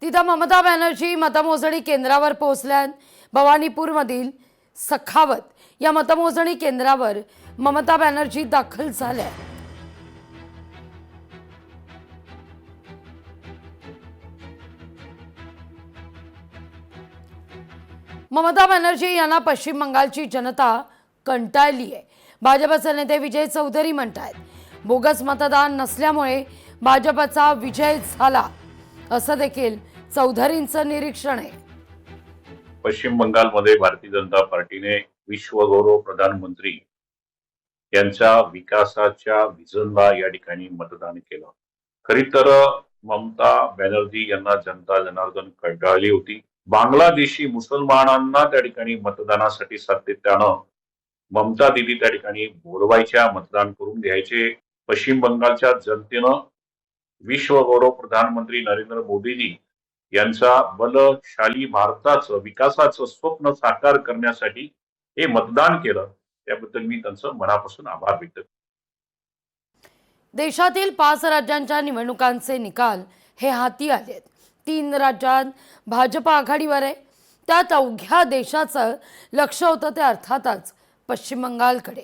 तिथं ममता बॅनर्जी मतमोजणी केंद्रावर पोहोचल्या। भवानीपूरमधील सखावत या मतमोजणी केंद्रावर ममता बॅनर्जी दाखल झाल्या। ममता बॅनर्जी यांना पश्चिम बंगालची जनता कंटाळली आहे। भाजपचे नेते विजय चौधरी म्हणतात, बोगस मतदान नसल्यामुळे भाजपचा विजय झाला, असं देखील चौधरींचं निरीक्षण आहे। पश्चिम बंगालमध्ये भारतीय जनता पार्टीने विश्वगौरव प्रधानमंत्री यांच्या विकासाच्या विजनला या ठिकाणी मतदान केलं। खरी तर ममता बॅनर्जी यांना जनता जनार्दन कंटाळली होती। बांगलादेशी मुसलमानांना त्या ठिकाणी मतदानासाठी सातत्यानं ममता दिदी त्या ठिकाणी बोलवायच्या, मतदान करून घ्यायचे। पश्चिम बंगालच्या जनतेनं विश्वगौरव प्रधानमंत्री नरेंद्र मोदीजी यांचा बलशाली भारताचं विकासाचं स्वप्न साकार करण्यासाठी हे मतदान केलं, त्याबद्दल मी त्यांचं मनापासून आभार व्यक्त करतो। देशातील 5 राज्यांच्या निवडणुकांचे निकाल हे हाती आलेत। 3 राज्यात भाजप आघाडीवर आहे। त्यात अवघ्या देशाचं लक्ष होतं ते अर्थातच पश्चिम बंगालकडे।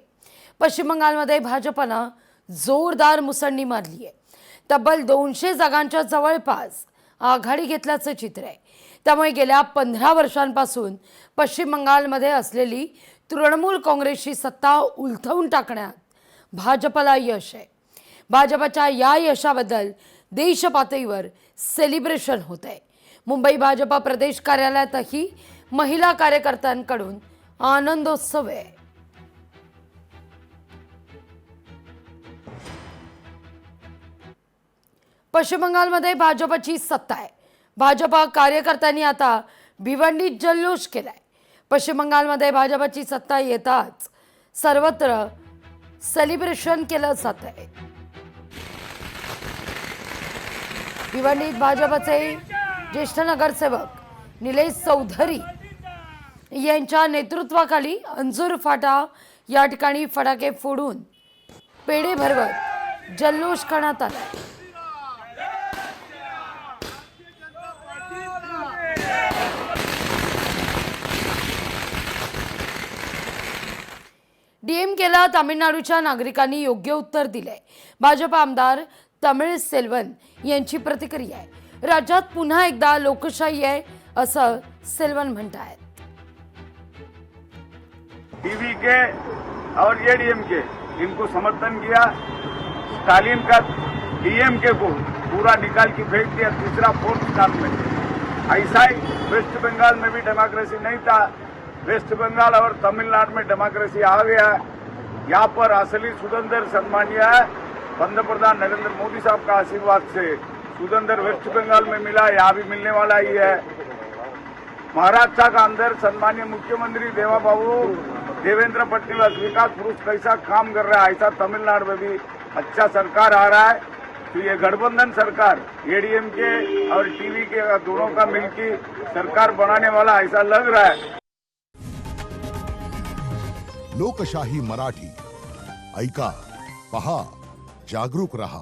पश्चिम बंगालमध्ये भाजपनं जोरदार मुसंडी मारली आहे। तब्बल 200 जागांच्या जवळपास आघाडी घेतल्याचं चित्र आहे। त्यामुळे गेल्या 15 वर्षांपासून पश्चिम बंगालमध्ये असलेली तृणमूल काँग्रेसची सत्ता उलथवून टाकण्यात भाजपला यश आहे। भाजपच्या या यशाबद्दल देशपातळीवर सेलिब्रेशन होत आहे। मुंबई भाजप प्रदेश कार्यालयातही महिला कार्यकर्त्यांकडून आनंदोत्सव आहे। पश्चिम बंगालमध्ये भाजपची सत्ता आहे। भाजप कार्यकर्त्यांनी आता भिवंडीत जल्लोष केलाय। पश्चिम बंगालमध्ये भाजपची सत्ता येताच सर्वत्र सेलिब्रेशन केलं जात आहे। भिवंडीत भाजपचे ज्येष्ठ नगरसेवक निलेश चौधरी यांच्या नेतृत्वाखाली अंजूर फाटा या ठिकाणी फटाके फोडून पेढे भरवत जल्लोष करण्यात आला। डीएमकेला तामिळनाडूच्या नागरिकांनी योग्य उत्तर दिले। भाजप आमदार तमिळ सेल्वन यांची प्रतिक्रिया आहे। राज्यात पुन्हा एकदा लोकशाही आहे असं सेल्वन म्हणतात। टीवीके और एडीएमके इनको समर्थन किया, स्टालिन का डीएमके को पूरा निकाल के फेंक दिया तीसरा 4th स्थान में। ऐसा ही वेस्ट बंगाल में भी डेमोक्रेसी नहीं था। वेस्ट बंगाल और तमिलनाडु में डेमोक्रेसी आ गया। यहाँ पर असली सुदंदर सम्मानीय है पंतप्रधान नरेंद्र मोदी साहब का आशीर्वाद से सुदंदर वेस्ट बंगाल में मिला, यहाँ भी मिलने वाला ही है। महाराष्ट्र का अंदर सम्मानीय मुख्यमंत्री देवेंद्र फडणवीस विकास पुरुष कैसा काम कर रहा है, ऐसा तमिलनाडु में भी अच्छा सरकार आ रहा है। तो ये गठबंधन सरकार एडीएमके और टीवी के दोनों का मिलकर सरकार बनाने वाला ऐसा लग रहा है। लोकशाही मराठी ऐका, पहा, जागरूक रहा।